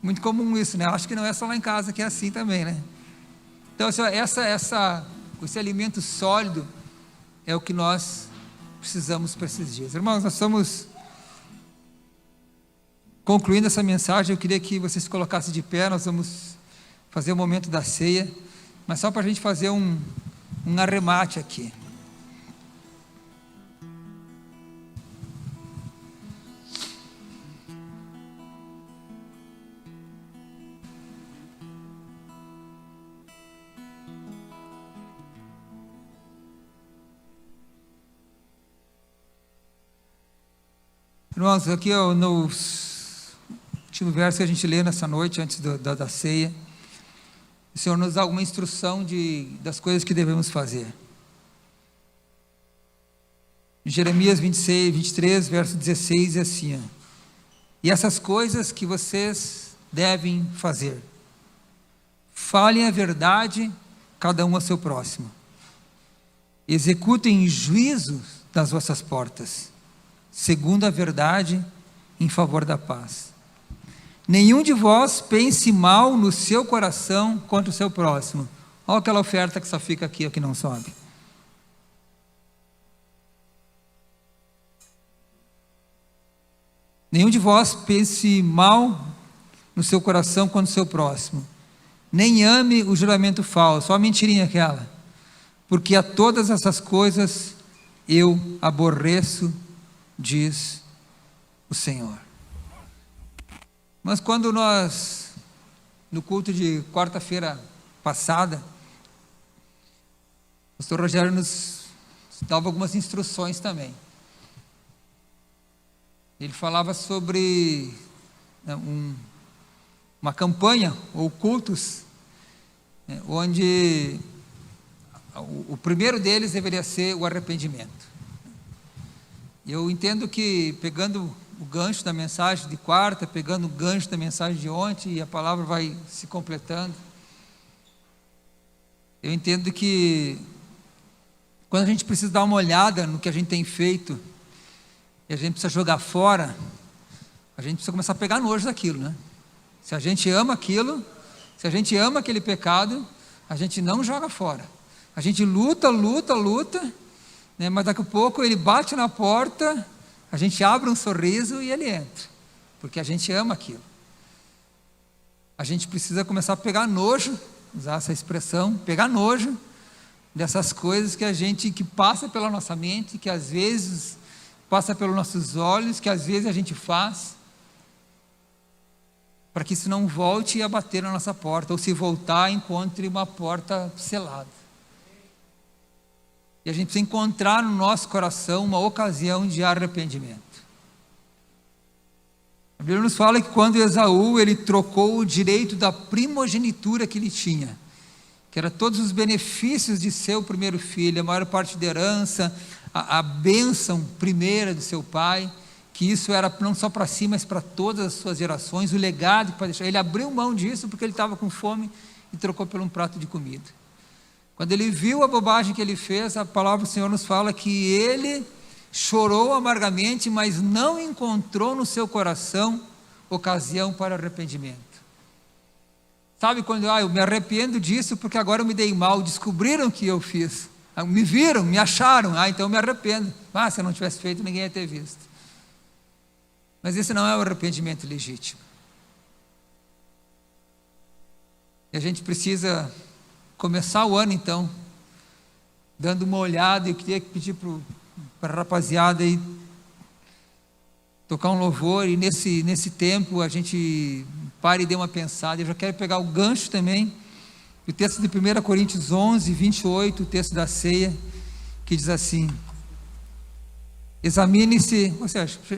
muito comum isso, né? Acho que não é só lá em casa que é assim também, né? Então esse alimento sólido é o que nós precisamos para esses dias. Irmãos, nós estamos concluindo essa mensagem. Eu queria que vocês se colocassem de pé. Nós vamos fazer o momento da ceia, mas só para a gente fazer um arremate aqui. Irmãos, aqui no último verso que a gente lê nessa noite, antes da ceia, o Senhor nos dá alguma instrução das coisas que devemos fazer. Em Jeremias 23, verso 16, é assim: e essas coisas que vocês devem fazer, falem a verdade, cada um a seu próximo, executem juízos das vossas portas, segundo a verdade, em favor da paz. Nenhum de vós pense mal no seu coração contra o seu próximo. Olha aquela oferta que só fica aqui, que não sobe. Nenhum de vós pense mal no seu coração contra o seu próximo, nem ame o juramento falso, só a mentirinha aquela, porque a todas essas coisas eu aborreço, diz o Senhor. Mas quando nós, no culto de quarta-feira passada, o pastor Rogério nos dava algumas instruções também. Ele falava sobre uma campanha ou cultos, onde o primeiro deles deveria ser o arrependimento. Eu entendo que, pegando o gancho da mensagem de quarta, pegando o gancho da mensagem de ontem, e a palavra vai se completando, eu entendo que quando a gente precisa dar uma olhada no que a gente tem feito, e a gente precisa jogar fora, a gente precisa começar a pegar nojo daquilo, né? Se a gente ama aquilo, se a gente ama aquele pecado, a gente não joga fora. A gente luta, né? Mas daqui a pouco ele bate na porta, a gente abre um sorriso e ele entra, porque a gente ama aquilo. A gente precisa começar a pegar nojo, usar essa expressão, pegar nojo dessas coisas que passa pela nossa mente, que às vezes passa pelos nossos olhos, que às vezes a gente faz, para que isso não volte a bater na nossa porta, ou se voltar, encontre uma porta selada. E a gente precisa encontrar no nosso coração uma ocasião de arrependimento. A Bíblia nos fala que quando Esaú, ele trocou o direito da primogenitura que ele tinha, que era todos os benefícios de ser o primeiro filho, a maior parte da herança, a bênção primeira do seu pai, que isso era não só para si, mas para todas as suas gerações, o legado que pode deixar. Ele abriu mão disso porque ele estava com fome e trocou por um prato de comida. Quando ele viu a bobagem que ele fez, a palavra do Senhor nos fala que ele chorou amargamente, mas não encontrou no seu coração ocasião para arrependimento. Sabe quando eu me arrependo disso porque agora eu me dei mal, descobriram que eu fiz, me viram, me acharam, então eu me arrependo. Se eu não tivesse feito, ninguém ia ter visto. Mas esse não é o arrependimento legítimo. E a gente precisa começar o ano então, dando uma olhada. Eu queria pedir para a rapaziada aí tocar um louvor, e nesse tempo a gente pare e dê uma pensada. Eu já quero pegar o gancho também, o texto de 1 Coríntios 11, 28, o texto da ceia, que diz assim: examine-se,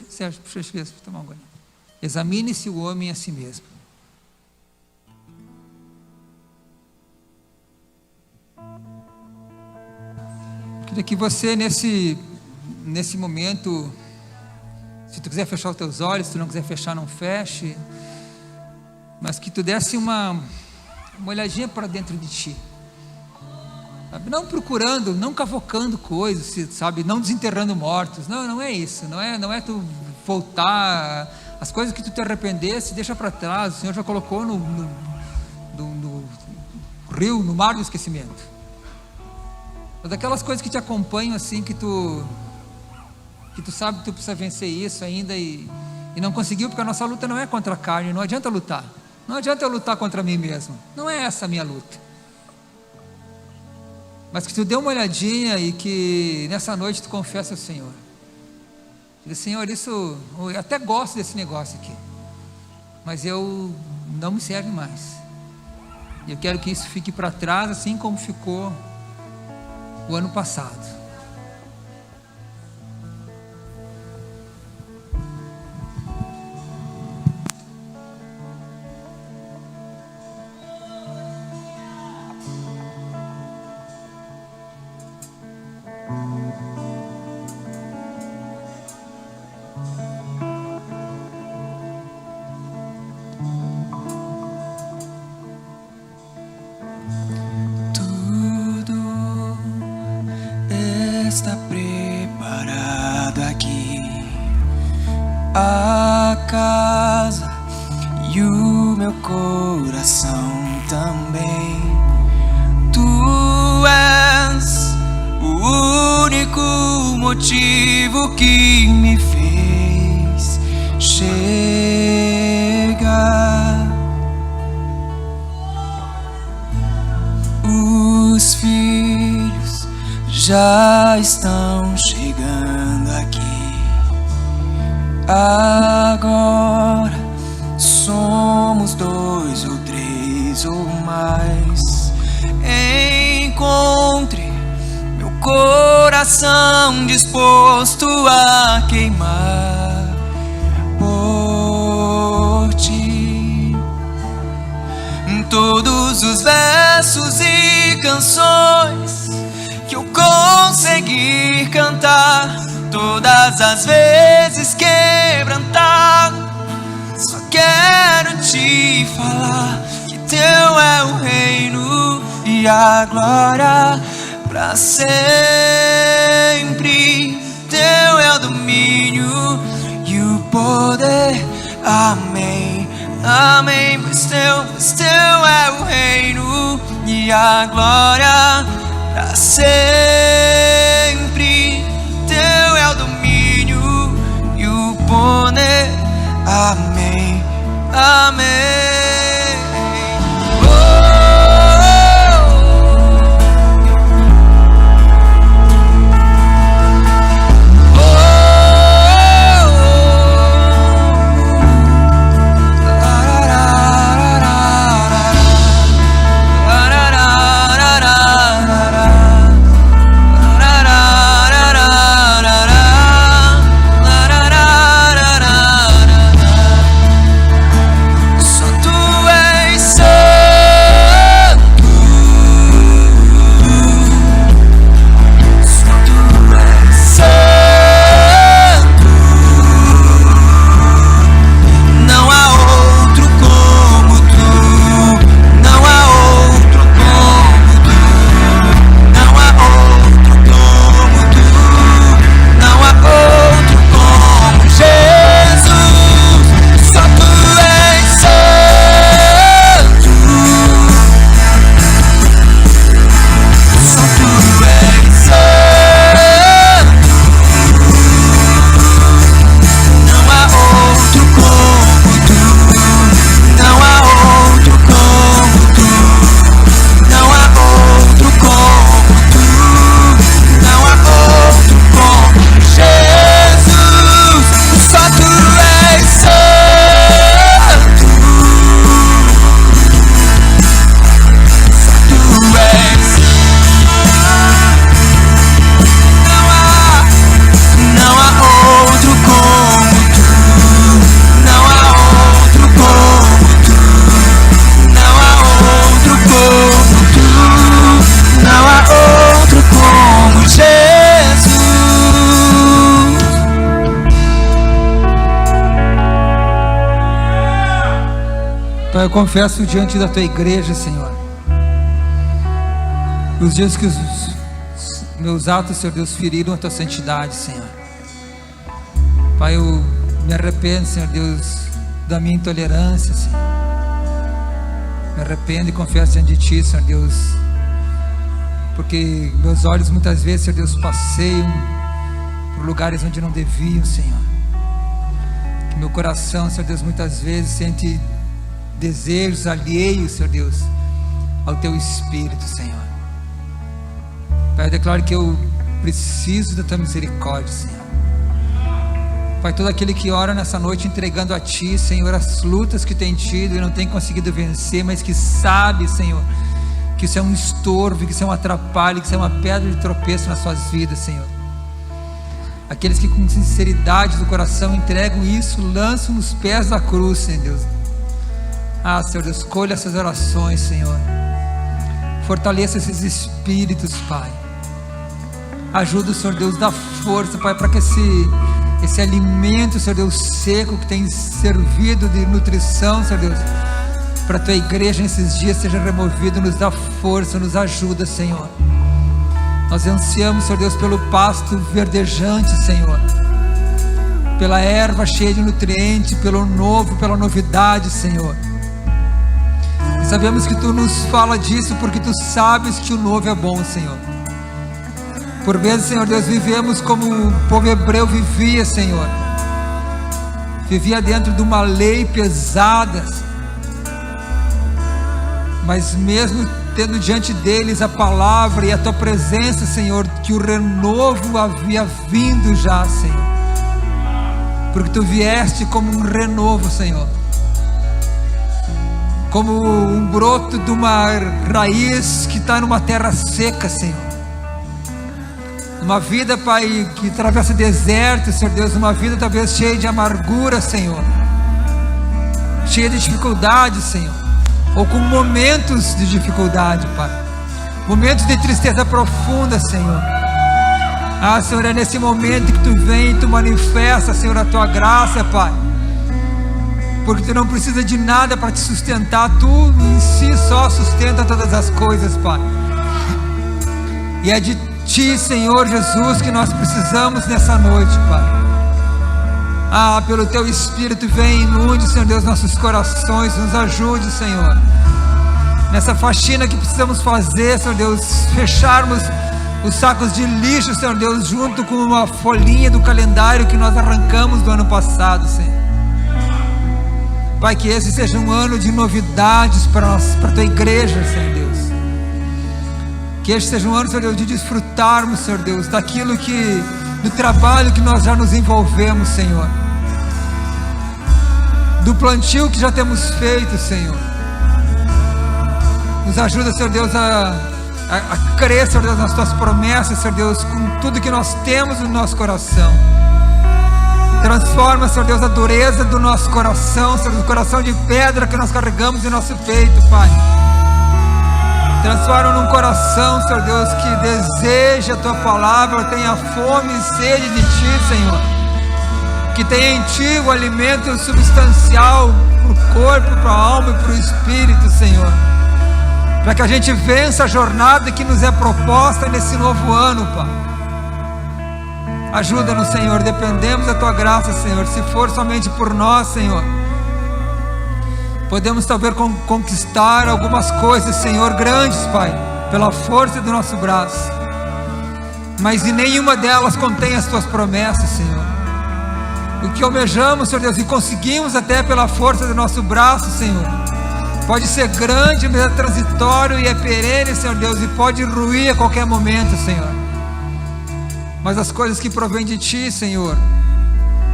Sérgio, puxa esse, tomar um gole. Examine-se o homem a si mesmo. Queria que você nesse momento, se tu quiser fechar os teus olhos, se tu não quiser fechar, não feche, mas que tu desse uma olhadinha para dentro de ti, sabe? Não procurando, não cavocando coisas, sabe? Não desenterrando mortos, não é isso, não é tu voltar, as coisas que tu te arrependesse, deixa para trás. O Senhor já colocou no rio, no mar do esquecimento. Mas aquelas coisas que te acompanham assim, que tu sabe que tu precisa vencer isso ainda e não conseguiu, porque a nossa luta não é contra a carne. Não adianta lutar, não adianta eu lutar contra mim mesmo, não é essa a minha luta. Mas que tu dê uma olhadinha e que nessa noite tu confesse ao Senhor. Diz: Senhor, isso, eu até gosto desse negócio aqui, mas eu não me serve mais. E eu quero que isso fique para trás, assim como ficou o ano passado. Está preparado aqui a casa e o meu coração também. Tu és o único motivo que me fez chegar. já estão chegando aqui. Agora somos 2 ou 3 ou mais. Encontre meu coração disposto a queimar por ti. Todos os versos e canções que eu conseguir cantar, todas as vezes quebrantado, só quero te falar que teu é o reino e a glória pra sempre. Teu é o domínio e o poder. Amém, amém. Pois teu é o reino e a glória pra sempre. Teu é o domínio e o poder. Amém, amém. Pai, eu confesso diante da tua igreja, Senhor, os dias que os meus atos, Senhor Deus, feriram a tua santidade, Senhor. Pai, eu me arrependo, Senhor Deus, da minha intolerância, Senhor. Me arrependo e confesso diante de ti, Senhor Deus, porque meus olhos muitas vezes, Senhor Deus, passeiam por lugares onde não deviam, Senhor. Que meu coração, Senhor Deus, muitas vezes sente desejos alheios, Senhor Deus, ao teu Espírito, Senhor. Pai, eu declaro que eu preciso da tua misericórdia, Senhor. Pai, todo aquele que ora nessa noite entregando a ti, Senhor, as lutas que tem tido e não tem conseguido vencer, mas que sabe, Senhor, que isso é um estorvo, que isso é um atrapalho, que isso é uma pedra de tropeço nas suas vidas, Senhor. Aqueles que com sinceridade do coração entregam isso, lançam nos pés da cruz, Senhor Deus. Ah, Senhor Deus, escolha essas orações, Senhor. Fortaleça esses espíritos, Pai. Ajuda o Senhor Deus, dá força, Pai, para que esse alimento, Senhor Deus, seco que tem servido de nutrição, Senhor Deus, para a tua igreja nesses dias seja removido. Nos dá força, nos ajuda, Senhor. Nós ansiamos, Senhor Deus, pelo pasto verdejante, Senhor, pela erva cheia de nutrientes, pelo novo, pela novidade, Senhor. E sabemos que tu nos fala disso porque tu sabes que o novo é bom, Senhor. Por vezes, Senhor Deus, vivemos como o povo hebreu vivia, Senhor. Vivia dentro de uma lei pesada, mas mesmo tendo diante deles a palavra e a tua presença, Senhor, que o renovo havia vindo já, Senhor, porque tu vieste como um renovo, Senhor, como um broto de uma raiz que está numa terra seca, Senhor, uma vida, Pai, que atravessa deserto, Senhor Deus, uma vida talvez cheia de amargura, Senhor, cheia de dificuldade, Senhor, ou com momentos de dificuldade, Pai, momentos de tristeza profunda, Senhor. Ah, Senhor, é nesse momento que tu vem e tu manifesta, Senhor, a tua graça, Pai, porque tu não precisa de nada para te sustentar, tu em si só sustenta todas as coisas, Pai, e é de ti, Senhor Jesus, que nós precisamos nessa noite, Pai. Ah, pelo teu Espírito, vem e inunde, Senhor Deus, nossos corações, nos ajude, Senhor, nessa faxina que precisamos fazer, Senhor Deus, fecharmos os sacos de lixo, Senhor Deus, junto com uma folhinha do calendário que nós arrancamos do ano passado, Senhor. Pai, que esse seja um ano de novidades para nós, para a tua igreja, Senhor Deus. Que este seja um ano, Senhor Deus, de desfrutarmos, Senhor Deus, daquilo que, do trabalho que nós já nos envolvemos, Senhor, do plantio que já temos feito, Senhor. Nos ajuda, Senhor Deus, a crer, Senhor Deus, nas tuas promessas, Senhor Deus, com tudo que nós temos no nosso coração. Transforma, Senhor Deus, a dureza do nosso coração, Senhor, do coração de pedra que nós carregamos em nosso peito, Pai. Transforma num coração, Senhor Deus, que deseja a tua palavra, tenha fome e sede de ti, Senhor, que tenha em ti o alimento substancial para o corpo, para a alma e para o espírito, Senhor, para que a gente vença a jornada que nos é proposta nesse novo ano, Pai. Ajuda-nos, Senhor, dependemos da tua graça, Senhor. Se for somente por nós, Senhor, podemos talvez conquistar algumas coisas, Senhor, grandes, Pai, pela força do nosso braço, mas em nenhuma delas contém as tuas promessas, Senhor. O que almejamos, Senhor Deus, e conseguimos até pela força do nosso braço, Senhor, pode ser grande, mas é transitório e é perene, Senhor Deus, e pode ruir a qualquer momento, Senhor. Mas as coisas que provêm de ti, Senhor,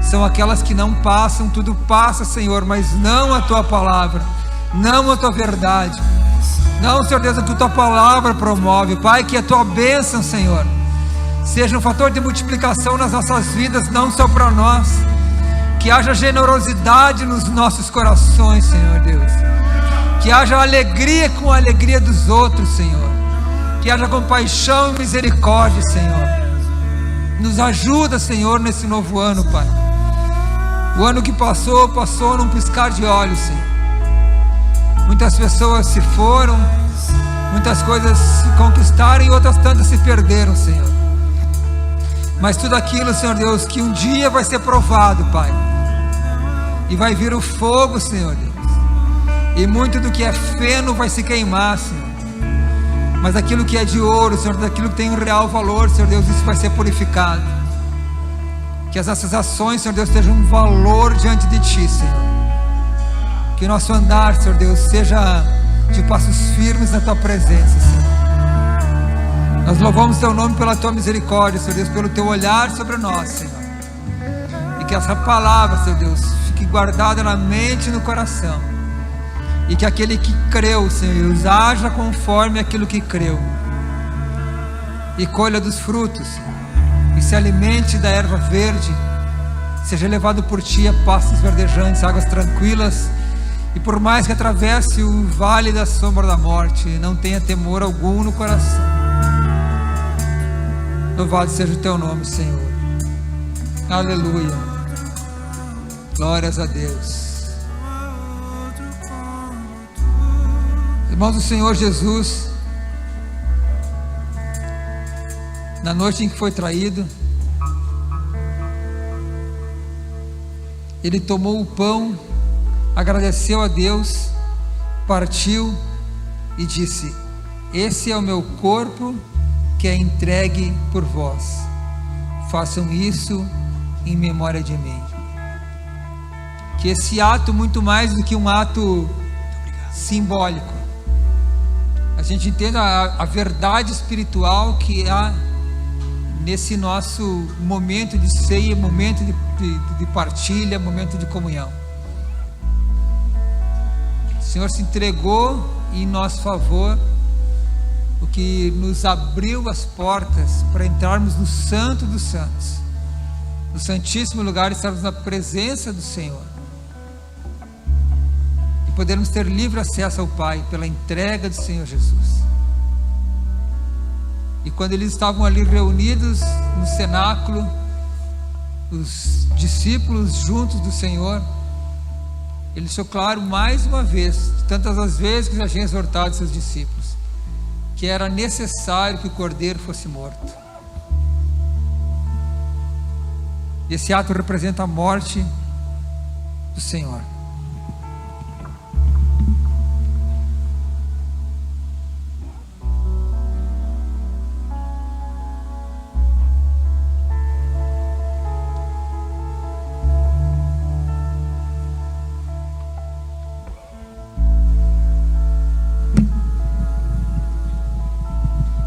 são aquelas que não passam. Tudo passa, Senhor, mas não a tua palavra, não a tua verdade, não, Senhor Deus, o que a tua palavra promove, Pai. Que a tua bênção, Senhor, seja um fator de multiplicação nas nossas vidas, não só para nós. Que haja generosidade nos nossos corações, Senhor Deus, que haja alegria com a alegria dos outros, Senhor, que haja compaixão e misericórdia, Senhor. Nos ajuda, Senhor, nesse novo ano, Pai. O ano que passou num piscar de olhos, Senhor. Muitas pessoas se foram, muitas coisas se conquistaram e outras tantas se perderam, Senhor. Mas tudo aquilo, Senhor Deus, que um dia vai ser provado, Pai, e vai vir o fogo, Senhor Deus, e muito do que é feno vai se queimar, Senhor. Mas aquilo que é de ouro, Senhor, daquilo que tem um real valor, Senhor Deus, isso vai ser purificado. Que as nossas ações, Senhor Deus, tenham um valor diante de ti, Senhor. Que o nosso andar, Senhor Deus, seja de passos firmes na tua presença, Senhor. Nós louvamos teu nome pela tua misericórdia, Senhor Deus, pelo teu olhar sobre nós, Senhor. E que essa palavra, Senhor Deus, fique guardada na mente e no coração. E que aquele que creu, Senhor Deus, haja conforme aquilo que creu, e colha dos frutos, e se alimente da erva verde, seja levado por ti a pastos verdejantes, águas tranquilas, e por mais que atravesse o vale da sombra da morte, não tenha temor algum no coração. Louvado seja o teu nome, Senhor. Aleluia. Glórias a Deus. Irmãos do Senhor Jesus, na noite em que foi traído, ele tomou o pão, agradeceu a Deus, partiu e disse: esse é o meu corpo que é entregue por vós, façam isso em memória de mim. Que esse ato, muito mais do que um ato simbólico, a gente entenda a verdade espiritual que há nesse nosso momento de ceia, momento de partilha, momento de comunhão. O Senhor se entregou em nosso favor, o que nos abriu as portas para entrarmos no Santo dos Santos, no Santíssimo Lugar, estarmos na presença do Senhor e podermos ter livre acesso ao Pai pela entrega do Senhor Jesus. E quando eles estavam ali reunidos no cenáculo, os discípulos juntos do Senhor, ele deixou claro mais uma vez, tantas as vezes que já tinha exortado seus discípulos, que era necessário que o Cordeiro fosse morto. Esse ato representa a morte do Senhor.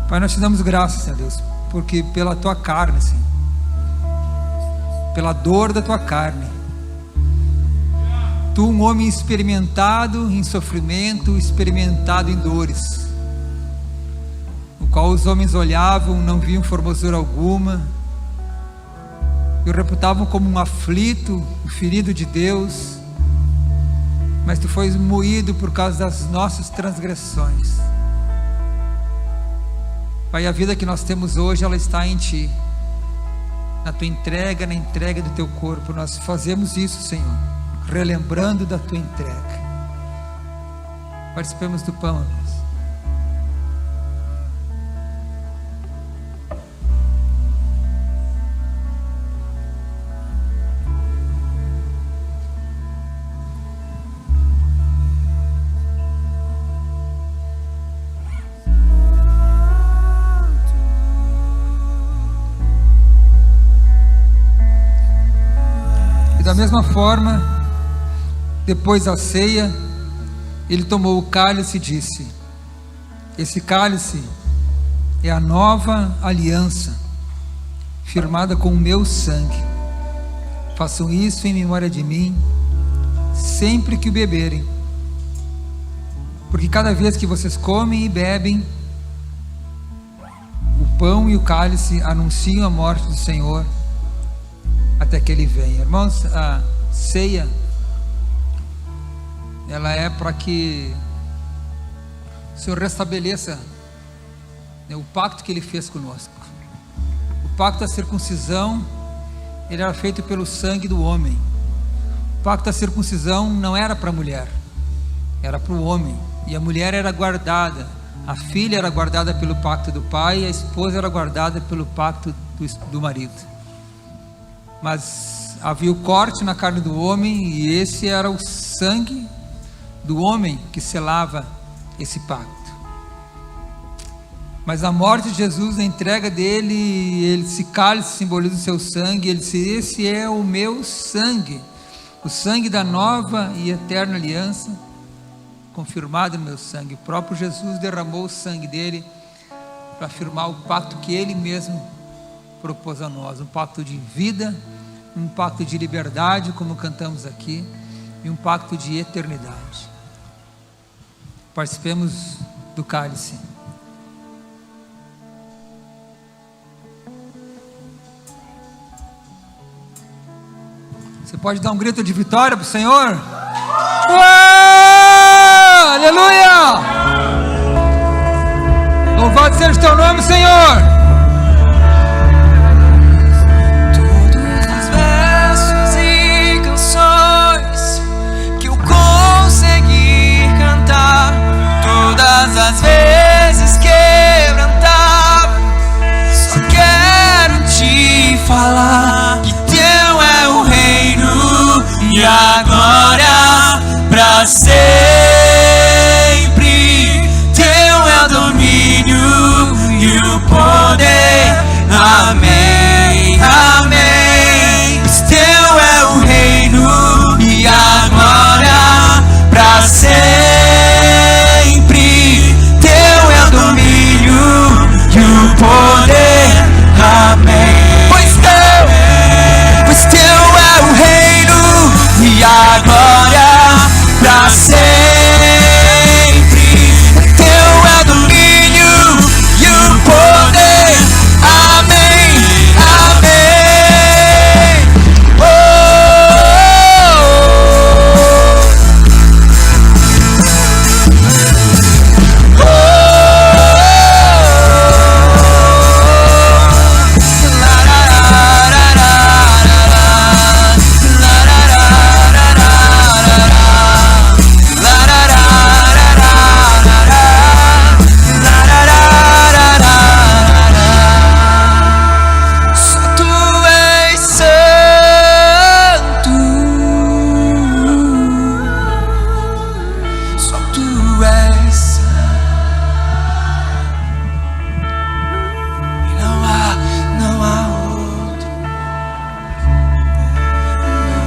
Pai, nós te damos graças, Senhor Deus, porque pela tua carne, Senhor, pela dor da tua carne, tu, um homem experimentado em sofrimento, experimentado em dores, o qual os homens olhavam, não viam formosura alguma, e o reputavam como um aflito, um ferido de Deus, mas tu foste moído por causa das nossas transgressões. Pai, a vida que nós temos hoje, ela está em Ti, na Tua entrega, na entrega do Teu corpo. Nós fazemos isso, Senhor, relembrando da Tua entrega. Participemos do pão, irmãos. Da mesma forma, depois da ceia, ele tomou o cálice e disse: esse cálice é a nova aliança, firmada com o meu sangue. Façam isso em memória de mim, sempre que o beberem, porque cada vez que vocês comem e bebem, o pão e o cálice anunciam a morte do Senhor até que Ele venha. Irmãos, a ceia, ela é para que o Senhor restabeleça, né, o pacto que Ele fez conosco. O pacto da circuncisão, ele era feito pelo sangue do homem. O pacto da circuncisão não era para a mulher, era para o homem, e a mulher era guardada, a filha era guardada pelo pacto do pai, e a esposa era guardada pelo pacto do marido. Mas havia o corte na carne do homem, e esse era o sangue do homem que selava esse pacto. Mas a morte de Jesus, a entrega dele, esse cálice simboliza o seu sangue. Ele disse: esse é o meu sangue, o sangue da nova e eterna aliança, confirmado no meu sangue. O próprio Jesus derramou o sangue dele para afirmar o pacto que ele mesmo propôs a nós, um pacto de vida, um pacto de liberdade, como cantamos aqui, e um pacto de eternidade. Participemos do cálice. Você pode dar um grito de vitória para o Senhor? Ué! Aleluia! Louvado seja o teu nome, Senhor! Todas as vezes quebrantado, só quero te falar que teu é o reino e a glória pra sempre. Teu é o domínio e o poder. sempre. Teu é o domínio e o poder. Amém, amém. Oh,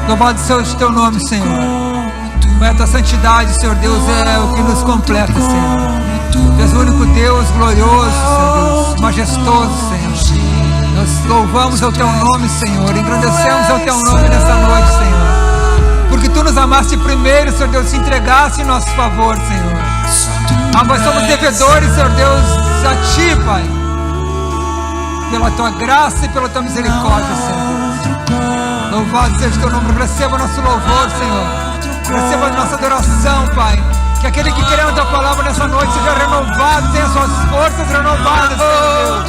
Louvado seja o teu nome, Senhor. Com a tua santidade, Senhor Deus, é o que nos completa, Senhor. Tu és o único Deus glorioso, Senhor Deus, majestoso, Senhor. Nós louvamos o teu nome, Senhor. Engrandecemos o teu nome nessa noite, Senhor. Porque tu nos amaste primeiro, Senhor Deus, te entregaste em nosso favor, Senhor. Nós somos devedores, Senhor Deus, a ti, Pai, pela tua graça e pela tua misericórdia, Senhor. Louvado seja o teu nome, receba o nosso louvor, Senhor. Receba a nossa adoração, Pai. Que aquele que crê na tua palavra nessa noite seja renovado, tenha suas forças renovadas, Senhor.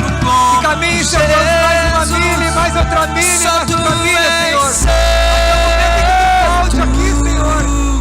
Que caminhe, Senhor Deus, mais uma milha, mais outra milha, mais outra milha, Senhor. Até o momento em que tu volte aqui, Senhor.